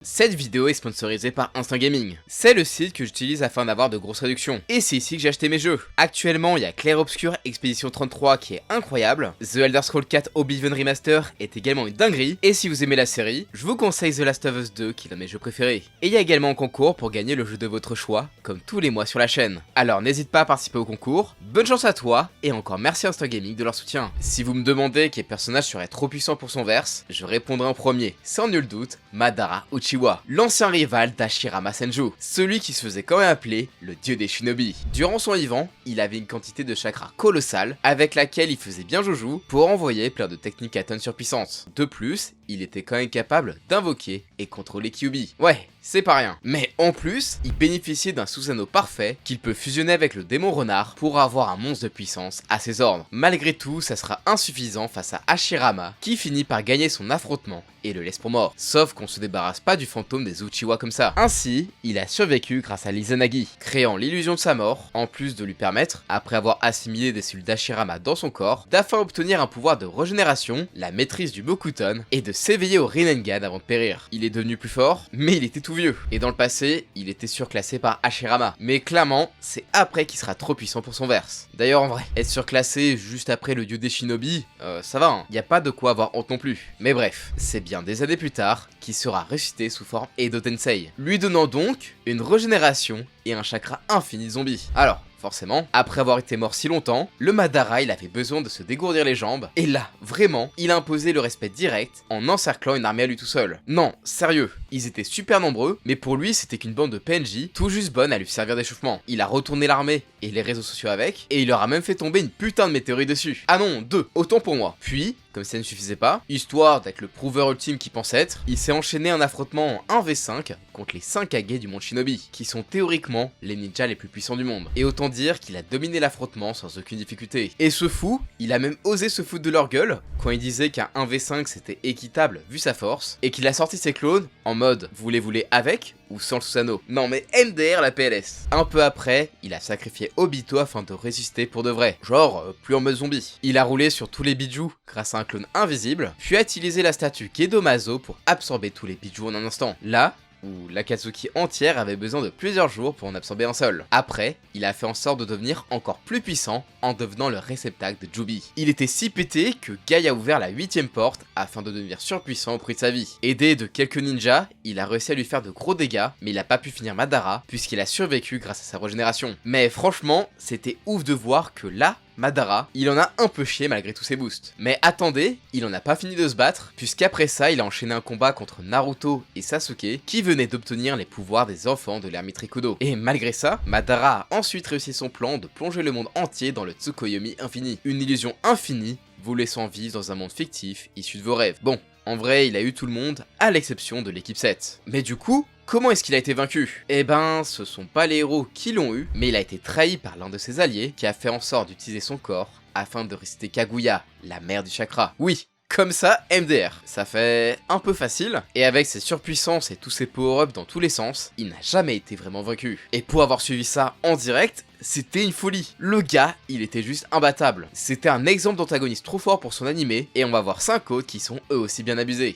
Cette vidéo est sponsorisée par Instant Gaming. C'est le site que j'utilise afin d'avoir de grosses réductions. Et c'est ici que j'ai acheté mes jeux. Actuellement, il y a Clair Obscur Expedition 33 qui est incroyable. The Elder Scrolls 4 Oblivion Remaster est également une dinguerie. Et si vous aimez la série, je vous conseille The Last of Us 2 qui est l'un de mes jeux préférés. Et il y a également un concours pour gagner le jeu de votre choix, comme tous les mois sur la chaîne. Alors n'hésite pas à participer au concours. Bonne chance à toi, et encore merci à Instant Gaming de leur soutien. Si vous me demandez quel personnage serait trop puissant pour son verse, je répondrai en premier, sans nul doute, Madara Uchiwa, l'ancien rival d'Hashirama Senju, celui qui se faisait quand même appeler le dieu des shinobi. Durant son vivant, il avait une quantité de chakra colossale, avec laquelle il faisait bien joujou pour envoyer plein de techniques à tonnes surpuissantes. De plus, il était quand même capable d'invoquer et contrôler Kyuubi. Ouais, c'est pas rien. Mais en plus, il bénéficiait d'un Susanoo parfait qu'il peut fusionner avec le démon renard pour avoir un monstre de puissance à ses ordres. Malgré tout, ça sera insuffisant face à Hashirama qui finit par gagner son affrontement et le laisse pour mort. Sauf qu'on se débarrasse pas du fantôme des Uchiwa comme ça. Ainsi, il a survécu grâce à l'Izanagi, créant l'illusion de sa mort, en plus de lui permettre, après avoir assimilé des cellules d'Hashirama dans son corps, d'afin obtenir un pouvoir de régénération, la maîtrise du Bokuton et de s'éveiller au Rinnegan avant de périr. Il est devenu plus fort, mais il était tout vieux. Et dans le passé, il était surclassé par Hashirama. Mais clairement, c'est après qu'il sera trop puissant pour son verse. D'ailleurs en vrai, être surclassé juste après le dieu des shinobi, ça va hein, y a pas de quoi avoir honte non plus. Mais bref, c'est bien des années plus tard qu'il sera ressuscité sous forme Edo Tensei, lui donnant donc une régénération et un chakra infini zombie. Alors, forcément, après avoir été mort si longtemps, le Madara il avait besoin de se dégourdir les jambes, et là, vraiment, il a imposé le respect direct en encerclant une armée à lui tout seul. Non, sérieux, ils étaient super nombreux, mais pour lui c'était qu'une bande de PNJ tout juste bonne à lui servir d'échauffement. Il a retourné l'armée et les réseaux sociaux avec, et il leur a même fait tomber une putain de météorite dessus. Ah non, 2, autant pour moi. Puis, comme ça ne suffisait pas, histoire d'être le prouveur ultime qu'il pense être, il s'est enchaîné un affrontement en 1v5 contre les 5 Kage du monde Shinobi, qui sont théoriquement les ninjas les plus puissants du monde. Et autant dire qu'il a dominé l'affrontement sans aucune difficulté. Et ce fou, il a même osé se foutre de leur gueule quand il disait qu'un 1v5 c'était équitable vu sa force, et qu'il a sorti ses clones en mode vous les voulez avec ou sans le Susanoo. Non mais MDR la PLS. Un peu après, il a sacrifié Obito afin de résister pour de vrai. Genre, plus en mode zombie. Il a roulé sur tous les bijous grâce à un clone invisible, puis a utilisé la statue Gedomazo pour absorber tous les bijous en un instant. Là, où l'Akatsuki entière avait besoin de plusieurs jours pour en absorber un seul. Après, il a fait en sorte de devenir encore plus puissant en devenant le réceptacle de Jubi. Il était si pété que Guy a ouvert la 8ème porte afin de devenir surpuissant au prix de sa vie. Aidé de quelques ninjas, il a réussi à lui faire de gros dégâts, mais il a pas pu finir Madara puisqu'il a survécu grâce à sa régénération. Mais franchement, c'était ouf de voir que là, Madara, il en a un peu chié malgré tous ses boosts. Mais attendez, il en a pas fini de se battre, puisqu'après ça, il a enchaîné un combat contre Naruto et Sasuke, qui venaient d'obtenir les pouvoirs des enfants de l'ermite Rikudo. Et malgré ça, Madara a ensuite réussi son plan de plonger le monde entier dans le Tsukuyomi infini. Une illusion infinie, vous laissant vivre dans un monde fictif issu de vos rêves. Bon, en vrai, il a eu tout le monde, à l'exception de l'équipe 7. Mais du coup, comment est-ce qu'il a été vaincu? Eh ben, ce sont pas les héros qui l'ont eu, mais il a été trahi par l'un de ses alliés qui a fait en sorte d'utiliser son corps afin de réciter Kaguya, la mère du chakra. Oui, comme ça, MDR. Ça fait un peu facile, et avec ses surpuissances et tous ses power-ups dans tous les sens, il n'a jamais été vraiment vaincu. Et pour avoir suivi ça en direct, c'était une folie. Le gars, il était juste imbattable. C'était un exemple d'antagoniste trop fort pour son animé, et on va voir 5 autres qui sont eux aussi bien abusés.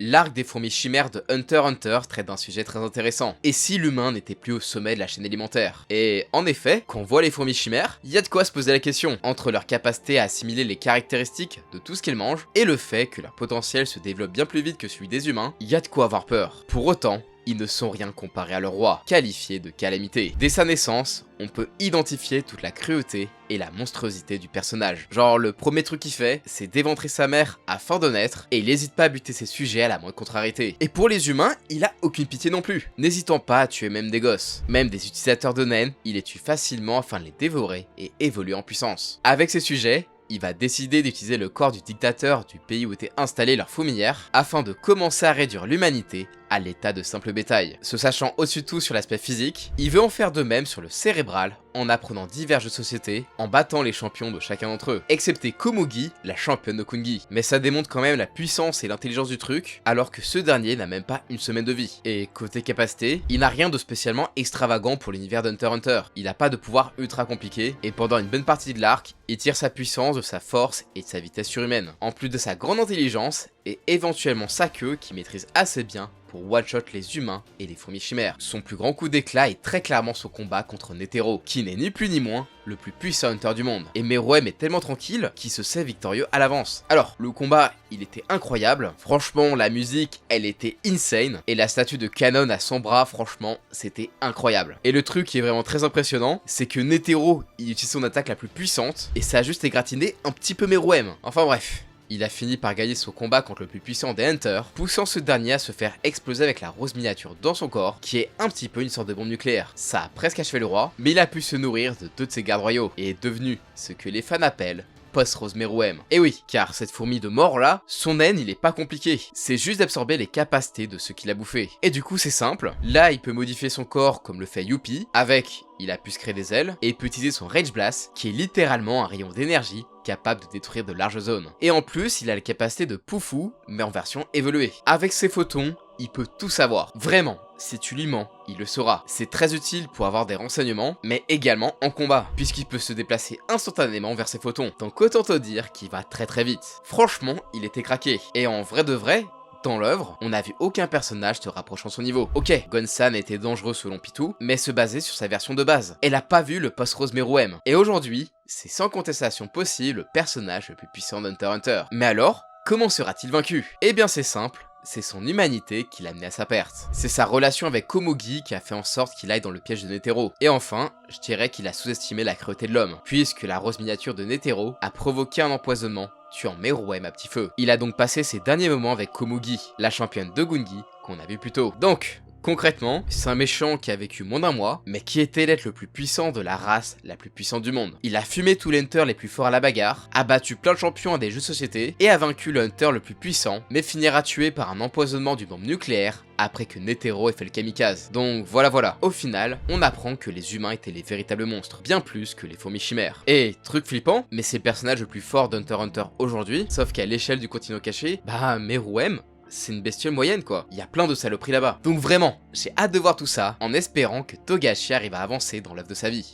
L'arc des fourmis chimères de Hunter x Hunter traite d'un sujet très intéressant. Et si l'humain n'était plus au sommet de la chaîne alimentaire? Et en effet, quand on voit les fourmis chimères, il y a de quoi se poser la question. Entre leur capacité à assimiler les caractéristiques de tout ce qu'elles mangent, et le fait que leur potentiel se développe bien plus vite que celui des humains, il y a de quoi avoir peur. Pour autant, ils ne sont rien comparés à leur roi, qualifié de calamité. Dès sa naissance, on peut identifier toute la cruauté et la monstruosité du personnage. Genre, le premier truc qu'il fait, c'est d'éventrer sa mère afin de naître, et il n'hésite pas à buter ses sujets à la moindre contrariété. Et pour les humains, il a aucune pitié non plus, n'hésitant pas à tuer même des gosses. Même des utilisateurs de naines, il les tue facilement afin de les dévorer et évoluer en puissance. Avec ses sujets, il va décider d'utiliser le corps du dictateur du pays où était installée leur fourmilière afin de commencer à réduire l'humanité à l'état de simple bétail. Se sachant au-dessus de tout sur l'aspect physique, il veut en faire de même sur le cérébral en apprenant divers jeux de société, en battant les champions de chacun d'entre eux, excepté Komugi, la championne de Kungi. Mais ça démontre quand même la puissance et l'intelligence du truc, alors que ce dernier n'a même pas une semaine de vie. Et côté capacité, il n'a rien de spécialement extravagant pour l'univers d'Hunter x Hunter. Il n'a pas de pouvoir ultra compliqué, et pendant une bonne partie de l'arc, il tire sa puissance de sa force et de sa vitesse surhumaine, en plus de sa grande intelligence, et éventuellement sa queue qui maîtrise assez bien pour one-shot les humains et les fourmis chimères. Son plus grand coup d'éclat est très clairement son combat contre Netero, qui n'est ni plus ni moins le plus puissant Hunter du monde. Et Meruem est tellement tranquille qu'il se sait victorieux à l'avance. Alors, le combat, il était incroyable. Franchement, la musique, elle était insane. Et la statue de Canon à 100 bras, franchement, c'était incroyable. Et le truc qui est vraiment très impressionnant, c'est que Netero, il utilise son attaque la plus puissante, et ça a juste égratigné un petit peu Meruem. Enfin bref. Il a fini par gagner son combat contre le plus puissant des Hunters, poussant ce dernier à se faire exploser avec la rose miniature dans son corps, qui est un petit peu une sorte de bombe nucléaire. Ça a presque achevé le roi, mais il a pu se nourrir de deux de ses gardes royaux, et est devenu ce que les fans appellent post-Rose Meruem. Et oui, car cette fourmi de mort là, son haine il est pas compliqué, c'est juste d'absorber les capacités de ceux qui l'a bouffé. Et du coup c'est simple, là il peut modifier son corps comme le fait Youpi, avec il a pu se créer des ailes, et il peut utiliser son Rage Blast, qui est littéralement un rayon d'énergie capable de détruire de larges zones. Et en plus, il a la capacité de Poufou, mais en version évoluée. Avec ses photons, il peut tout savoir. Vraiment, si tu lui mens, il le saura. C'est très utile pour avoir des renseignements, mais également en combat, puisqu'il peut se déplacer instantanément vers ses photons. Donc autant te dire qu'il va très très vite. Franchement, il était craqué. Et en vrai de vrai, dans l'œuvre, on n'a vu aucun personnage se rapprochant de son niveau. Ok, Gon-san était dangereux selon Pitou, mais se basait sur sa version de base. Elle a pas vu le post-Rose Meruem. Et aujourd'hui, c'est sans contestation possible le personnage le plus puissant d'Hunter x Hunter. Mais alors, comment sera-t-il vaincu? Eh bien c'est simple, c'est son humanité qui l'a amené à sa perte. C'est sa relation avec Komugi qui a fait en sorte qu'il aille dans le piège de Netero. Et enfin, je dirais qu'il a sous-estimé la cruauté de l'homme, puisque la rose miniature de Netero a provoqué un empoisonnement, tuant Meruem à petit feu. Il a donc passé ses derniers moments avec Komugi, la championne de Gungi qu'on a vu plus tôt. Donc, concrètement, c'est un méchant qui a vécu moins d'un mois, mais qui était l'être le plus puissant de la race la plus puissante du monde. Il a fumé tous les hunters les plus forts à la bagarre, a battu plein de champions à des jeux de société, et a vaincu le hunter le plus puissant, mais finira tué par un empoisonnement d'une bombe nucléaire, après que Netero ait fait le kamikaze. Donc voilà, au final, on apprend que les humains étaient les véritables monstres, bien plus que les fourmis chimères. Et, truc flippant, mais c'est le personnage le plus fort d'Hunter x Hunter aujourd'hui, sauf qu'à l'échelle du continent caché, bah Meruem, c'est une bestiole moyenne quoi, il y a plein de saloperies là-bas. Donc vraiment, j'ai hâte de voir tout ça, en espérant que Togashi arrive à avancer dans l'œuvre de sa vie.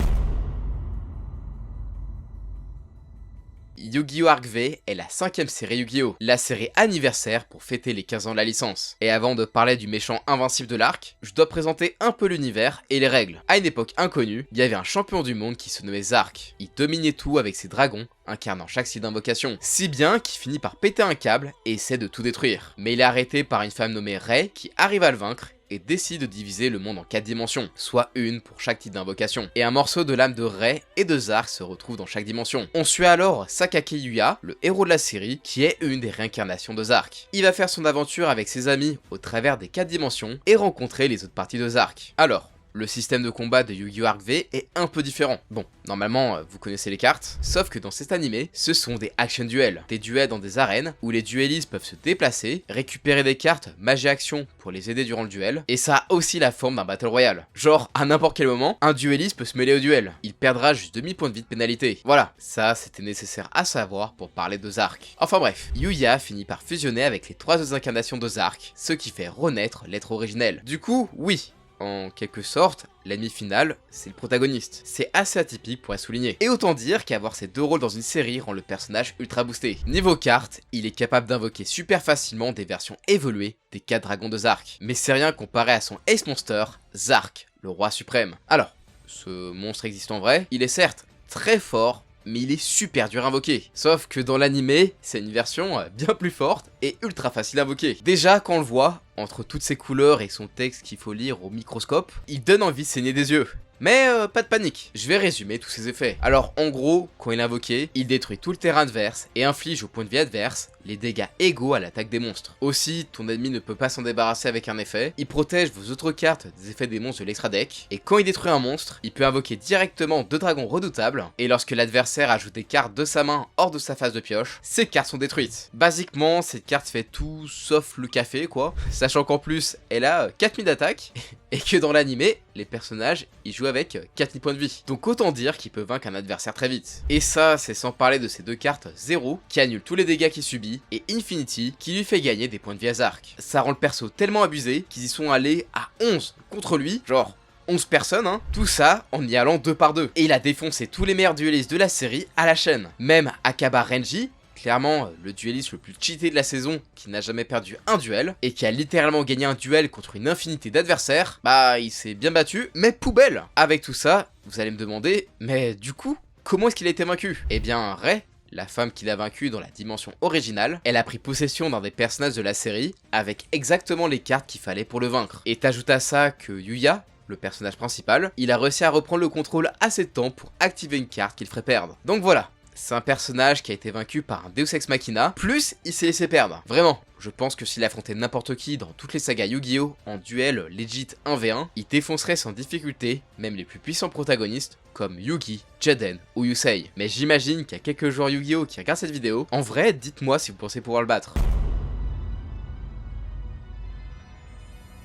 Yu-Gi-Oh! Arc V est la 5ème série Yu-Gi-Oh! La série anniversaire pour fêter les 15 ans de la licence. Et avant de parler du méchant invincible de l'arc, je dois présenter un peu l'univers et les règles. À une époque inconnue, il y avait un champion du monde qui se nommait Zark. Il dominait tout avec ses dragons, incarnant chaque style d'invocation. Si bien qu'il finit par péter un câble et essaie de tout détruire. Mais il est arrêté par une femme nommée Rei qui arrive à le vaincre et décide de diviser le monde en 4 dimensions, soit une pour chaque type d'invocation. Et un morceau de l'âme de Rei et de Zark se retrouve dans chaque dimension. On suit alors Sakake Yuya, le héros de la série, qui est une des réincarnations de Zark. Il va faire son aventure avec ses amis au travers des 4 dimensions et rencontrer les autres parties de Zark. Alors, le système de combat de Yu-Gi-Oh! Arc V est un peu différent. Bon, normalement, vous connaissez les cartes, sauf que dans cet animé, ce sont des action duels. Des duels dans des arènes où les duellistes peuvent se déplacer, récupérer des cartes magie-action pour les aider durant le duel, et ça a aussi la forme d'un battle royale. Genre, à n'importe quel moment, un duelliste peut se mêler au duel. Il perdra juste demi-point de vie de pénalité. Voilà, ça c'était nécessaire à savoir pour parler de Zark. Enfin bref, Yuya finit par fusionner avec les 3 autres incarnations de Zark, ce qui fait renaître l'être originel. Du coup, oui, en quelque sorte, l'ennemi final, c'est le protagoniste. C'est assez atypique pour être souligné. Et autant dire qu'avoir ces 2 rôles dans une série rend le personnage ultra boosté. Niveau carte, il est capable d'invoquer super facilement des versions évoluées des 4 dragons de Zark. Mais c'est rien comparé à son Ace Monster, Zark, le roi suprême. Alors, ce monstre existe en vrai, il est certes très fort, mais il est super dur à invoquer. Sauf que dans l'animé, c'est une version bien plus forte et ultra facile à invoquer. Déjà, quand on le voit, entre toutes ses couleurs et son texte qu'il faut lire au microscope, il donne envie de saigner des yeux. Mais pas de panique, je vais résumer tous ses effets. Alors en gros, quand il est invoqué, il détruit tout le terrain adverse et inflige au point de vie adverse les dégâts égaux à l'attaque des monstres. Aussi, ton ennemi ne peut pas s'en débarrasser avec un effet, il protège vos autres cartes des effets des monstres de l'extra deck, et quand il détruit un monstre, il peut invoquer directement 2 dragons redoutables, et lorsque l'adversaire ajoute des cartes de sa main hors de sa phase de pioche, ces cartes sont détruites. Basiquement, cette carte fait tout sauf le café quoi, sachant qu'en plus, elle a 4000 d'attaque, et que dans l'animé, les personnages, ils jouent avec 4000 points de vie. Donc autant dire qu'il peut vaincre un adversaire très vite. Et ça, c'est sans parler de ces 2 cartes 0, qui annulent tous les dégâts qu'il subit, et Infinity, qui lui fait gagner des points de vie à Zark. Ça rend le perso tellement abusé qu'ils y sont allés à 11 contre lui, genre 11 personnes, hein, tout ça en y allant 2 par 2. Et il a défoncé tous les meilleurs duellistes de la série à la chaîne. Même Akaba Renji, clairement le dueliste le plus cheaté de la saison, qui n'a jamais perdu un duel, et qui a littéralement gagné un duel contre une infinité d'adversaires, bah il s'est bien battu, mais poubelle. Avec tout ça, vous allez me demander, mais du coup, comment est-ce qu'il a été vaincu? Eh bien, Ray, la femme qui l'a vaincu dans la dimension originale, elle a pris possession d'un des personnages de la série, avec exactement les cartes qu'il fallait pour le vaincre. Et t'ajoutes à ça que Yuya, le personnage principal, il a réussi à reprendre le contrôle assez de temps pour activer une carte qu'il ferait perdre. Donc voilà, c'est un personnage qui a été vaincu par un Deus Ex Machina, plus il s'est laissé perdre. Vraiment, je pense que s'il affrontait n'importe qui dans toutes les sagas Yu-Gi-Oh! En duel legit 1v1, il défoncerait sans difficulté même les plus puissants protagonistes comme Yugi, Jaden ou Yusei. Mais j'imagine qu'il y a quelques joueurs Yu-Gi-Oh! Qui regardent cette vidéo. En vrai, dites-moi si vous pensez pouvoir le battre.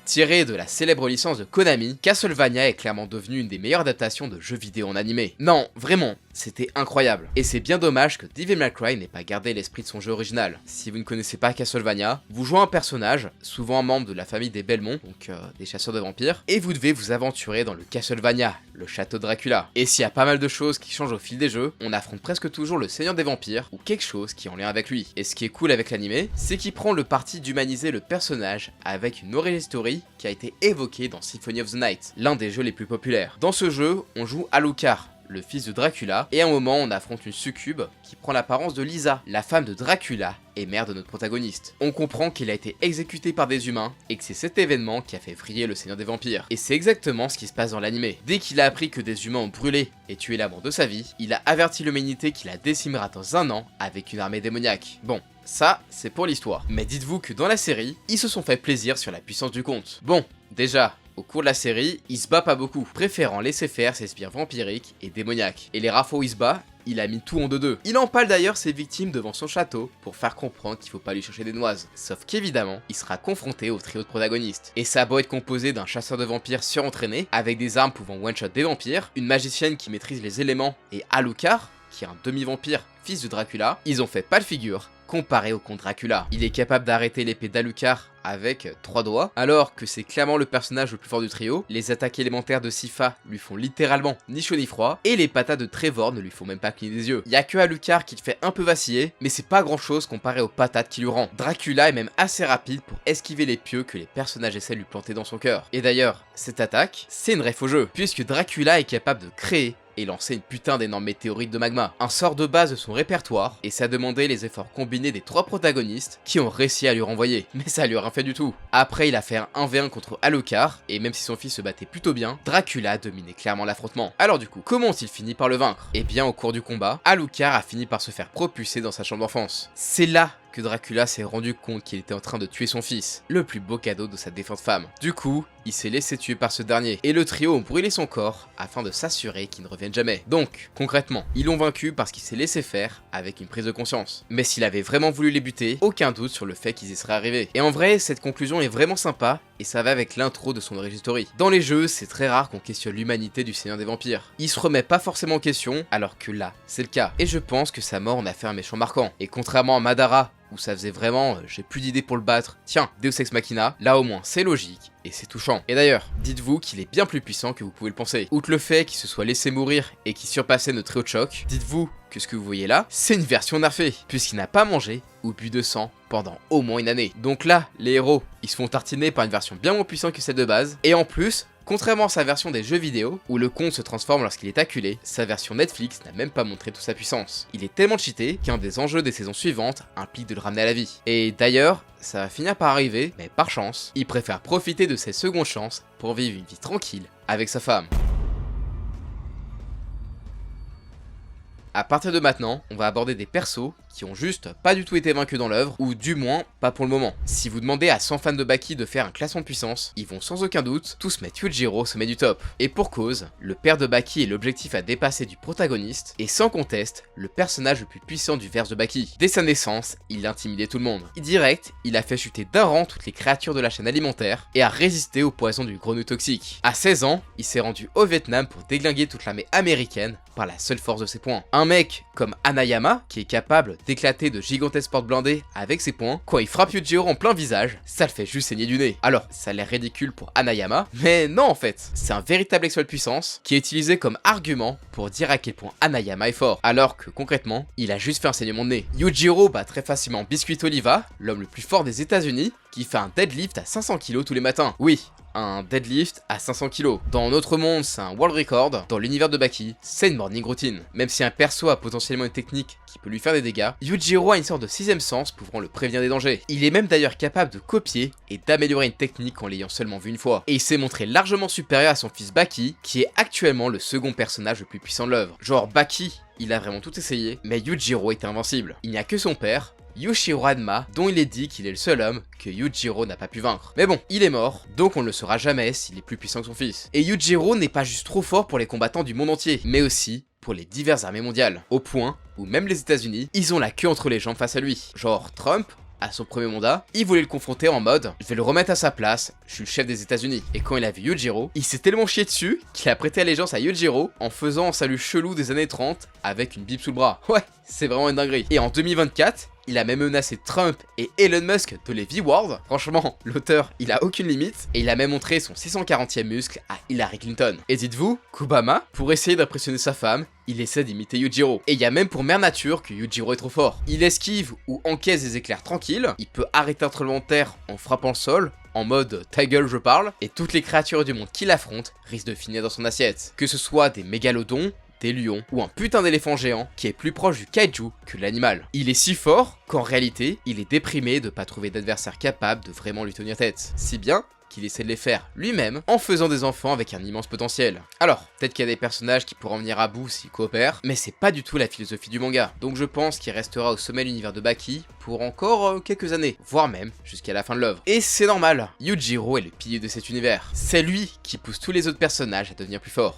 Tiré de la célèbre licence de Konami, Castlevania est clairement devenu une des meilleures adaptations de jeux vidéo en animé. Non, vraiment, c'était incroyable. Et c'est bien dommage que Devil May Cry n'ait pas gardé l'esprit de son jeu original. Si vous ne connaissez pas Castlevania, vous jouez un personnage, souvent un membre de la famille des Belmont, donc des chasseurs de vampires, et vous devez vous aventurer dans le Castlevania, le château de Dracula. Et s'il y a pas mal de choses qui changent au fil des jeux, on affronte presque toujours le seigneur des vampires, ou quelque chose qui est en lien avec lui. Et ce qui est cool avec l'animé, c'est qu'il prend le parti d'humaniser le personnage avec une origin story qui a été évoquée dans Symphony of the Night, l'un des jeux les plus populaires. Dans ce jeu, on joue Alucard, le fils de Dracula, et à un moment on affronte une succube qui prend l'apparence de Lisa, la femme de Dracula et mère de notre protagoniste. On comprend qu'il a été exécuté par des humains et que c'est cet événement qui a fait vriller le seigneur des vampires. Et c'est exactement ce qui se passe dans l'animé. Dès qu'il a appris que des humains ont brûlé et tué l'amour de sa vie, il a averti l'humanité qu'il la décimera dans 1 an avec une armée démoniaque. Bon, ça, c'est pour l'histoire. Mais dites-vous que dans la série, ils se sont fait plaisir sur la puissance du conte. Bon, déjà, au cours de la série, il se bat pas beaucoup, préférant laisser faire ses sbires vampiriques et démoniaques. Et les rares fois où il se bat, il a mis tout en 2-2. Il empale d'ailleurs ses victimes devant son château pour faire comprendre qu'il faut pas lui chercher des noises. Sauf qu'évidemment, il sera confronté au trio de protagonistes. Et ça a beau être composé d'un chasseur de vampires surentraîné, avec des armes pouvant one-shot des vampires, une magicienne qui maîtrise les éléments et Alucard, qui est un demi-vampire, fils de Dracula, ils ont fait pas de figure comparé au comte Dracula. Il est capable d'arrêter l'épée d'Alucard avec 3 doigts, alors que c'est clairement le personnage le plus fort du trio. Les attaques élémentaires de Sypha lui font littéralement ni chaud ni froid, et les patates de Trevor ne lui font même pas cligner des yeux. Il y a que Alucard qui le fait un peu vaciller, mais c'est pas grand chose comparé aux patates qu'il lui rend. Dracula est même assez rapide pour esquiver les pieux que les personnages essaient de lui planter dans son cœur. Et d'ailleurs, cette attaque, c'est une ref au jeu, puisque Dracula est capable de créer et lancer une putain d'énorme météorite de magma. Un sort de base de son répertoire, et ça demandait les efforts combinés des 3 protagonistes qui ont réussi à lui renvoyer. Mais ça lui a rien fait du tout. Après, il a fait un 1v1 contre Alucard, et même si son fils se battait plutôt bien, Dracula dominait clairement l'affrontement. Alors du coup, comment ont-ils fini par le vaincre? Eh bien, au cours du combat, Alucard a fini par se faire propulser dans sa chambre d'enfance. C'est là que Dracula s'est rendu compte qu'il était en train de tuer son fils, le plus beau cadeau de sa défunte femme. Du coup, il s'est laissé tuer par ce dernier, et le trio ont brûlé son corps afin de s'assurer qu'il ne revienne jamais. Donc, concrètement, ils l'ont vaincu parce qu'il s'est laissé faire avec une prise de conscience. Mais s'il avait vraiment voulu les buter, aucun doute sur le fait qu'ils y seraient arrivés. Et en vrai, cette conclusion est vraiment sympa, et ça va avec l'intro de son origin story. Dans les jeux, c'est très rare qu'on questionne l'humanité du Seigneur des Vampires. Il se remet pas forcément en question, alors que là, c'est le cas. Et je pense que sa mort en a fait un méchant marquant. Et contrairement à Madara, où ça faisait vraiment j'ai plus d'idées pour le battre, tiens, Deus Ex Machina, là au moins c'est logique et c'est touchant. Et d'ailleurs, dites-vous qu'il est bien plus puissant que vous pouvez le penser. Outre le fait qu'il se soit laissé mourir et qu'il surpassait notre trio de choc, dites-vous que ce que vous voyez là, c'est une version nerfée, puisqu'il n'a pas mangé ou bu de sang pendant au moins une année. Donc là, les héros, ils se font tartiner par une version bien moins puissante que celle de base, et en plus, contrairement à sa version des jeux vidéo, où le comte se transforme lorsqu'il est acculé, sa version Netflix n'a même pas montré toute sa puissance. Il est tellement cheaté qu'un des enjeux des saisons suivantes implique de le ramener à la vie. Et d'ailleurs, ça va finir par arriver, mais par chance, il préfère profiter de ses secondes chances pour vivre une vie tranquille avec sa femme. À partir de maintenant, on va aborder des persos qui ont juste pas du tout été vaincus dans l'œuvre, ou du moins pas pour le moment. Si vous demandez à 100 fans de Baki de faire un classement de puissance, ils vont sans aucun doute tous mettre Yujiro au sommet du top. Et pour cause, le père de Baki est l'objectif à dépasser du protagoniste, et sans conteste, le personnage le plus puissant du verse de Baki. Dès sa naissance, il intimidait tout le monde. Direct, il a fait chuter d'un rang toutes les créatures de la chaîne alimentaire, et a résisté au poison du grenouille toxique. À 16 ans, il s'est rendu au Vietnam pour déglinguer toute l'armée américaine par la seule force de ses poings. Un mec comme Hanayama, qui est capable d'éclater de gigantesques portes blindées avec ses poings, quand il frappe Yujiro en plein visage, ça le fait juste saigner du nez. Alors, ça a l'air ridicule pour Hanayama, mais non en fait, c'est un véritable exploit de puissance qui est utilisé comme argument pour dire à quel point Hanayama est fort, alors que concrètement, il a juste fait un saignement de nez. Yujiro bat très facilement Biscuit Oliva, l'homme le plus fort des États-Unis, qui fait un deadlift à 500 kg tous les matins. Oui, un deadlift à 500 kg. Dans notre monde, c'est un world record. Dans l'univers de Baki, c'est une morning routine. Même si un perso a potentiellement une technique qui peut lui faire des dégâts, Yujiro a une sorte de sixième sens pouvant le prévenir des dangers. Il est même d'ailleurs capable de copier et d'améliorer une technique en l'ayant seulement vu une fois. Et il s'est montré largement supérieur à son fils Baki, qui est actuellement le second personnage le plus puissant de l'œuvre. Genre Baki, il a vraiment tout essayé, mais Yujiro est invincible. Il n'y a que son père, Yoshiro Hanma, dont il est dit qu'il est le seul homme que Yujiro n'a pas pu vaincre. Mais bon, il est mort, donc on ne le saura jamais s'il est plus puissant que son fils. Et Yujiro n'est pas juste trop fort pour les combattants du monde entier, mais aussi pour les diverses armées mondiales, au point où même les États-Unis, ils ont la queue entre les jambes face à lui. Genre Trump, à son premier mandat, il voulait le confronter en mode « je vais le remettre à sa place, je suis le chef des États-Unis ». Et quand il a vu Yujiro, il s'est tellement chié dessus qu'il a prêté allégeance à Yujiro en faisant un salut chelou des années 30 avec une bip sous le bras. Ouais, c'est vraiment une dinguerie. Et en 2024, il a même menacé Trump et Elon Musk de les V-Word. Franchement, l'auteur, il a aucune limite. Et il a même montré son 640e muscle à Hillary Clinton. Et dites-vous qu'Obama, pour essayer d'impressionner sa femme, il essaie d'imiter Yujiro. Et il y a même pour mère nature que Yujiro est trop fort. Il esquive ou encaisse des éclairs tranquilles. Il peut arrêter un tremblement de terre en frappant le sol, en mode ta gueule je parle. Et toutes les créatures du monde qu'il affronte risquent de finir dans son assiette. Que ce soit des mégalodons, des lions ou un putain d'éléphant géant qui est plus proche du kaiju que l'animal. Il est si fort qu'en réalité, il est déprimé de pas trouver d'adversaire capable de vraiment lui tenir tête. Si bien qu'il essaie de les faire lui-même en faisant des enfants avec un immense potentiel. Alors, peut-être qu'il y a des personnages qui pourront venir à bout s'ils coopèrent, mais c'est pas du tout la philosophie du manga. Donc je pense qu'il restera au sommet de l'univers de Baki pour encore quelques années, voire même jusqu'à la fin de l'œuvre. Et c'est normal, Yujiro est le pilier de cet univers. C'est lui qui pousse tous les autres personnages à devenir plus forts.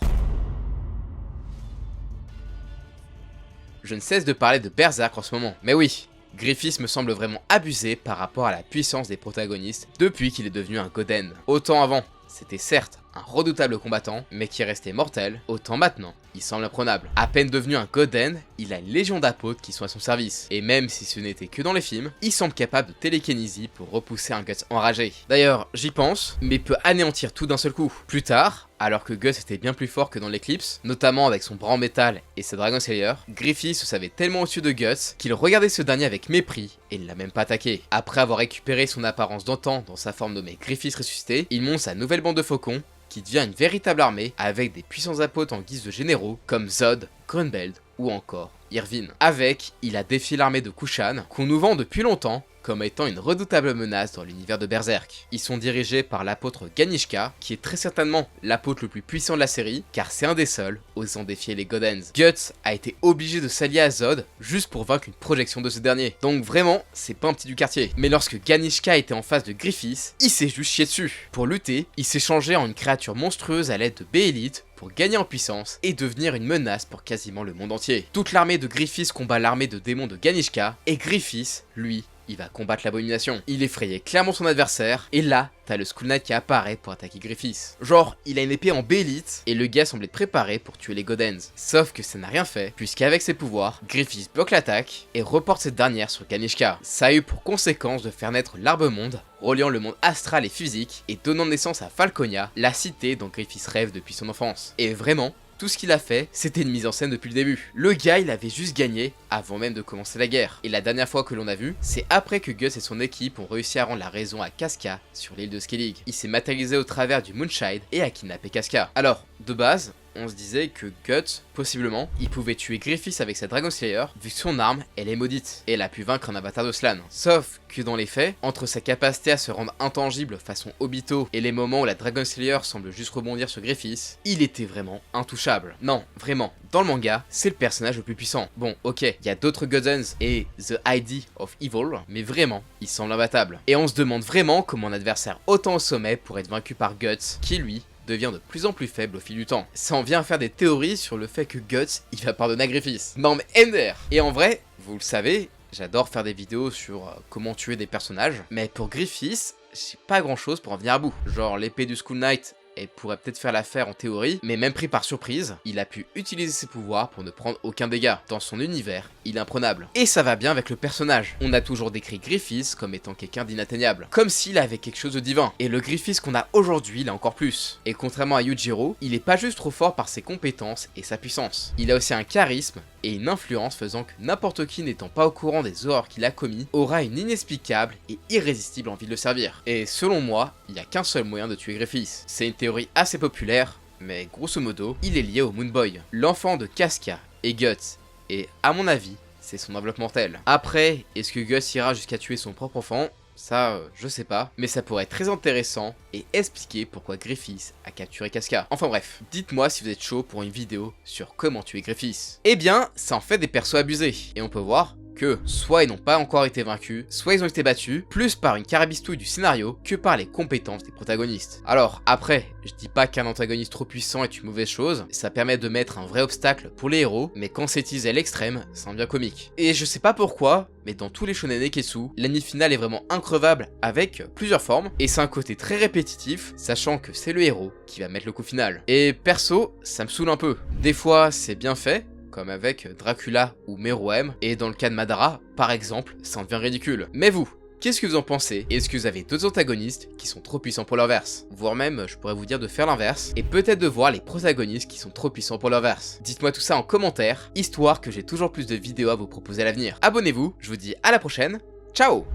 Je ne cesse de parler de Berserk en ce moment. Mais oui, Griffith me semble vraiment abusé par rapport à la puissance des protagonistes depuis qu'il est devenu un Goden. Autant avant, c'était certes un redoutable combattant, mais qui est resté mortel, autant maintenant, il semble imprenable. À peine devenu un Goden, il a une légion d'apôtres qui sont à son service. Et même si ce n'était que dans les films, il semble capable de télékinésie pour repousser un Guts enragé. D'ailleurs, j'y pense, mais peut anéantir tout d'un seul coup. Plus tard, alors que Guts était bien plus fort que dans l'Eclipse, notamment avec son bras en métal et sa Dragon Slayer, Griffith se savait tellement au-dessus de Guts qu'il regardait ce dernier avec mépris et ne l'a même pas attaqué. Après avoir récupéré son apparence d'antan dans sa forme nommée Griffith ressuscité, il monte sa nouvelle bande de faucons qui devient une véritable armée avec des puissants apôtres en guise de généraux comme Zod, Grunbeld ou encore Irvine. Avec, il a défié l'armée de Kushan qu'on nous vend depuis longtemps comme étant une redoutable menace dans l'univers de Berserk. Ils sont dirigés par l'apôtre Ganishka, qui est très certainement l'apôtre le plus puissant de la série, car c'est un des seuls osant défier les Godens. Guts a été obligé de s'allier à Zod juste pour vaincre une projection de ce dernier. Donc vraiment, c'est pas un petit du quartier. Mais lorsque Ganishka était en face de Griffith, il s'est juste chié dessus. Pour lutter, il s'est changé en une créature monstrueuse à l'aide de B-Elite pour gagner en puissance et devenir une menace pour quasiment le monde entier. Toute l'armée de Griffith combat l'armée de démons de Ganishka, et Griffith, lui, il va combattre l'abomination. Il effrayait clairement son adversaire, et là, t'as le Skull Knight qui apparaît pour attaquer Griffith. Genre, il a une épée en B-Elite, et le gars semblait préparé pour tuer les Godens. Sauf que ça n'a rien fait, puisqu'avec ses pouvoirs, Griffith bloque l'attaque, et reporte cette dernière sur Ganishka. Ça a eu pour conséquence de faire naître l'Arbre-Monde, reliant le monde astral et physique, et donnant naissance à Falconia, la cité dont Griffith rêve depuis son enfance. Et vraiment, tout ce qu'il a fait, c'était une mise en scène depuis le début. Le gars, il avait juste gagné avant même de commencer la guerre. Et la dernière fois que l'on a vu, c'est après que Gus et son équipe ont réussi à rendre la raison à Casca sur l'île de Skellig. Il s'est matérialisé au travers du Moonshine et a kidnappé Casca. Alors, de base, on se disait que Guts, possiblement, il pouvait tuer Griffiths avec sa Dragon Slayer, vu que son arme, elle est maudite, et elle a pu vaincre un avatar de Slann. Sauf que dans les faits, entre sa capacité à se rendre intangible façon Obito et les moments où la Dragon Slayer semble juste rebondir sur Griffiths, il était vraiment intouchable. Non, vraiment, dans le manga, c'est le personnage le plus puissant. Bon, ok, il y a d'autres Godzens et The ID of Evil, mais vraiment, il semble imbattable. Et on se demande vraiment comment un adversaire autant au sommet pourrait être vaincu par Guts, qui lui, devient de plus en plus faible au fil du temps. Ça en vient à faire des théories sur le fait que Guts, il va pardonner à Griffiths. Non mais Ender. Et en vrai, vous le savez, j'adore faire des vidéos sur comment tuer des personnages, mais pour Griffiths, j'ai pas grand chose pour en venir à bout. Genre l'épée du Skull Knight, elle pourrait peut-être faire l'affaire en théorie, mais même pris par surprise, il a pu utiliser ses pouvoirs pour ne prendre aucun dégât. Dans son univers, il est imprenable. Et ça va bien avec le personnage. On a toujours décrit Griffiths comme étant quelqu'un d'inatteignable, comme s'il avait quelque chose de divin. Et le Griffiths qu'on a aujourd'hui l'a encore plus. Et contrairement à Yujiro, il est pas juste trop fort par ses compétences et sa puissance. Il a aussi un charisme et une influence faisant que n'importe qui n'étant pas au courant des horreurs qu'il a commis aura une inexplicable et irrésistible envie de le servir. Et selon moi, il n'y a qu'un seul moyen de tuer Griffiths. C'est une théorie assez populaire, mais grosso modo, il est lié au Moon Boy, l'enfant de Casca et Guts, et à mon avis, c'est son enveloppe mortelle. Après, est-ce que Guts ira jusqu'à tuer son propre enfant ? Ça, je sais pas, mais ça pourrait être très intéressant et expliquer pourquoi Griffiths a capturé Casca. Enfin bref, dites-moi si vous êtes chaud pour une vidéo sur comment tuer Griffiths. Eh bien, ça en fait des persos abusés, et on peut voir que soit ils n'ont pas encore été vaincus, soit ils ont été battus, plus par une carabistouille du scénario que par les compétences des protagonistes. Alors après, je dis pas qu'un antagoniste trop puissant est une mauvaise chose, ça permet de mettre un vrai obstacle pour les héros, mais quand c'est utilisé à l'extrême, ça en devient comique. Et je sais pas pourquoi, mais dans tous les shonen Neketsu, l'ennemi final est vraiment increvable avec plusieurs formes, et c'est un côté très répétitif, sachant que c'est le héros qui va mettre le coup final. Et perso, ça me saoule un peu. Des fois, c'est bien fait, comme avec Dracula ou Meruem, et dans le cas de Madara, par exemple, ça en devient ridicule. Mais vous, qu'est-ce que vous en pensez? Est-ce que vous avez d'autres antagonistes qui sont trop puissants pour leur verse? Voire même, je pourrais vous dire de faire l'inverse, et peut-être de voir les protagonistes qui sont trop puissants pour leur verse. Dites-moi tout ça en commentaire, histoire que j'ai toujours plus de vidéos à vous proposer à l'avenir. Abonnez-vous, je vous dis à la prochaine, ciao!